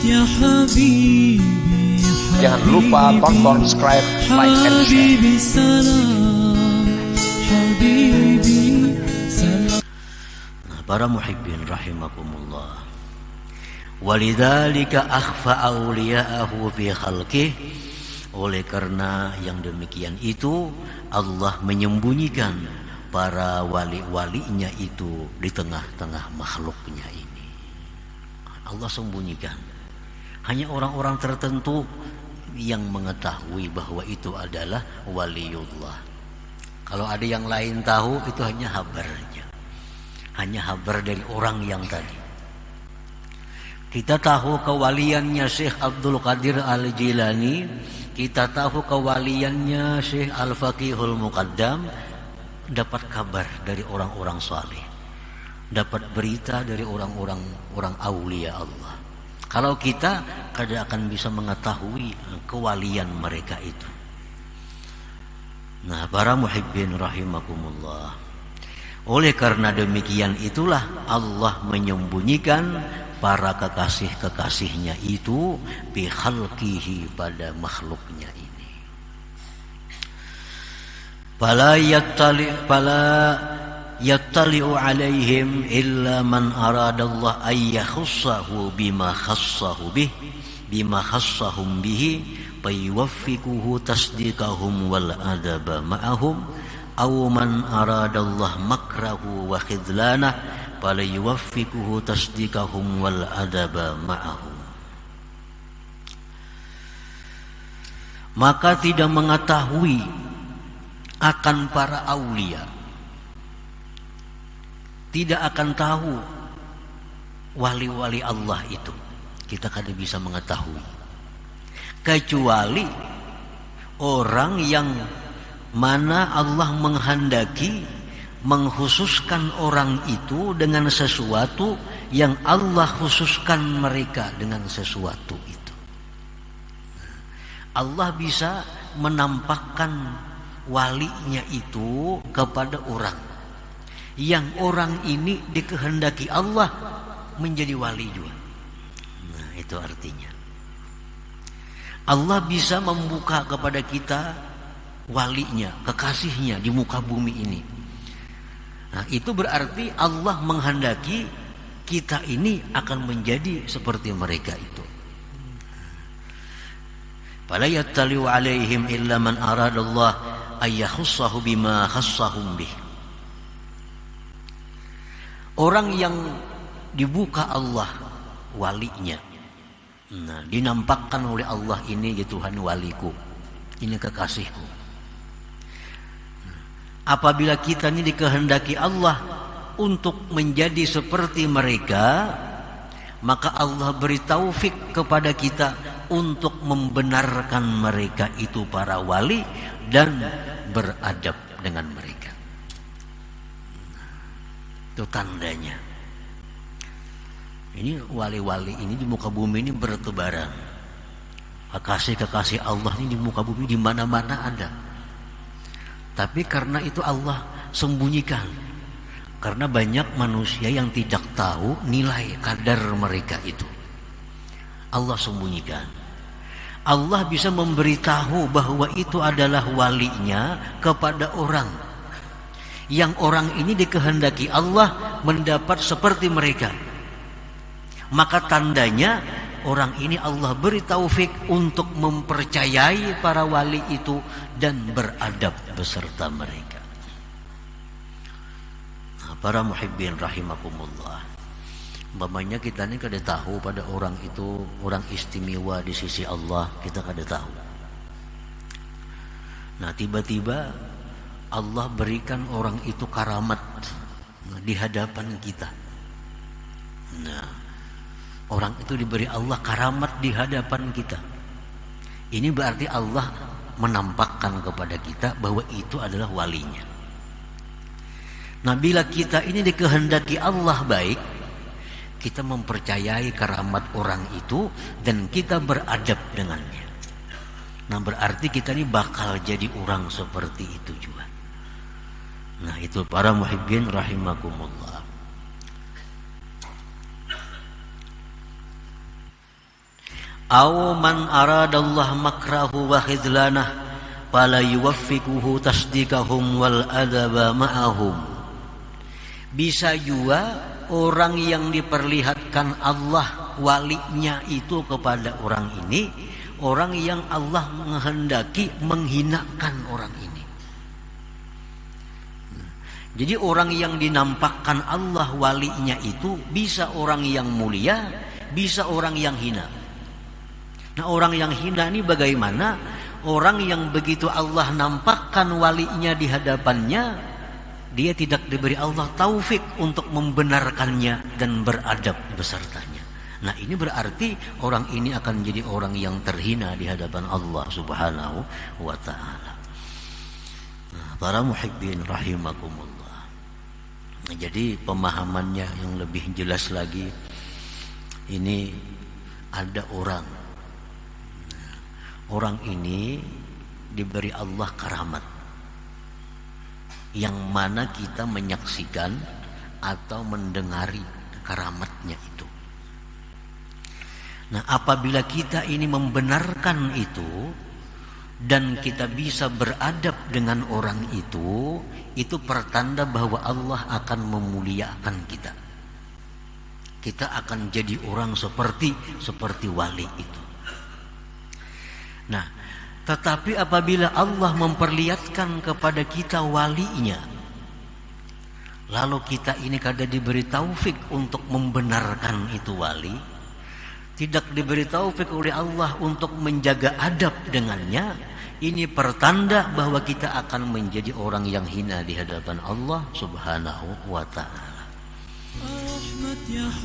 يا حبيبي Jangan lupa tonton, subscribe, like, and share. حبيبي سلام حبيبي سلام. Para muhibbin rahimakumullah. Walidzalika akhfa awliya'ahu fi khalqih. Oleh karena yang demikian itu Allah menyembunyikan para wali-walinya itu di tengah-tengah makhluknya ini. Allah sembunyikan. Hanya orang-orang tertentu yang mengetahui bahwa itu adalah waliullah. Kalau ada yang lain tahu, itu hanya habarnya. Hanya habar dari orang yang tadi. Kita tahu kewaliannya Syekh Abdul Qadir Al-Jilani, kita tahu kewaliannya Syekh Al-Faqihul Muqaddam, dapat kabar dari orang-orang saleh, dapat berita dari orang aulia Allah. Kalau kita kada akan bisa mengetahui kewalian mereka itu. Nah, para muhibbin rahimakumullah. Oleh karena demikian itulah Allah menyembunyikan para kekasih-kekasihnya itu bi khalqihi, pada makhluknya ini. Fala yattali'u alaihim illa man aradallah ay yakhussahu bima khassahu bih bima khassahum bihi fayuwaffiquhu tasdiqahum wal adaba ma'ahum aw man aradallah makrahu wa khidlanah fala yuwaffiquhu tasdiqahum wal adaba ma'ahum. Maka tidak mengetahui akan para aulia, tidak akan tahu wali-wali Allah itu, kita kada bisa mengetahui, kecuali orang yang mana Allah menghendaki mengkhususkan orang itu dengan sesuatu yang Allah khususkan mereka dengan sesuatu itu. Allah bisa menampakkan walinya itu kepada orang yang orang ini dikehendaki Allah menjadi wali juga. Nah, itu artinya Allah bisa membuka kepada kita walinya, kekasihnya di muka bumi ini. Nah, itu berarti Allah menghendaki kita ini akan menjadi seperti mereka itu. Fala yattali'u alaihim illa man aradallah ay yakhussahu bima khassahum bih. Orang yang dibuka Allah walinya, nah, dinampakkan oleh Allah, ini ya Tuhan waliku, ini kekasihku. Apabila kita ini dikehendaki Allah untuk menjadi seperti mereka, maka Allah beri taufik kepada kita untuk membenarkan mereka itu para wali dan beradab dengan mereka. Itu tandanya. Ini wali-wali ini di muka bumi ini bertebaran. Kekasih-kekasih Allah ini di muka bumi di mana-mana ada. Tapi karena itu Allah sembunyikan. Karena banyak manusia yang tidak tahu nilai kadar mereka itu. Allah sembunyikan. Allah bisa memberitahu bahwa itu adalah walinya kepada orang yang orang ini dikehendaki Allah mendapat seperti mereka. Maka tandanya orang ini Allah beri taufik untuk mempercayai para wali itu dan beradab beserta mereka. Nah, para muhibbin rahimakumullah, umpamanya kita ini kada tahu pada orang itu orang istimewa di sisi Allah, kita kada tahu. Nah, tiba-tiba Allah berikan orang itu karamat di hadapan kita. Nah, orang itu diberi Allah karamat di hadapan kita. Ini berarti Allah menampakkan kepada kita bahwa itu adalah walinya. Nah, bila kita ini dikehendaki Allah baik, kita mempercayai karamat orang itu dan kita beradab dengannya. Nah, berarti kita ini bakal jadi orang seperti itu juga. Nah, itu para muhibbin rahimakumullah. Aw man aradallah makrahu wa khidlanah fala yuwaffiquhu tasdikahum wal adaba ma'ahum. Bisa juga orang yang diperlihatkan Allah walinya itu kepada orang ini, orang yang Allah menghendaki menghinakan orang ini. Jadi orang yang dinampakkan Allah walinya itu bisa orang yang mulia, bisa orang yang hina. Nah, orang yang hina ini bagaimana? Orang yang begitu Allah nampakkan walinya di hadapannya, dia tidak diberi Allah taufik untuk membenarkannya dan beradab besertanya. Nah, ini berarti orang ini akan menjadi orang yang terhina di hadapan Allah Subhanahu wa ta'ala. Nah, para muhibbin rahimakumullah. Nah, jadi pemahamannya yang lebih jelas lagi, ini ada orang. Orang ini diberi Allah karamat, yang mana kita menyaksikan atau mendengari karamatnya itu. Nah, apabila kita ini membenarkan itu dan kita bisa beradab dengan orang itu pertanda bahwa Allah akan memuliakan kita. Kita akan jadi orang seperti wali itu. Nah, tetapi apabila Allah memperlihatkan kepada kita walinya, lalu kita ini kada diberi taufik untuk membenarkan itu wali, tidak diberi taufik oleh Allah untuk menjaga adab dengannya, ini pertanda bahwa kita akan menjadi orang yang hina di hadapan Allah Subhanahu wa ta'ala.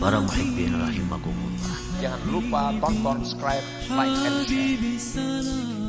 Para muhibbin rahimakumullah. Jangan lupa tonton, subscribe, like, and share. Habibi salam.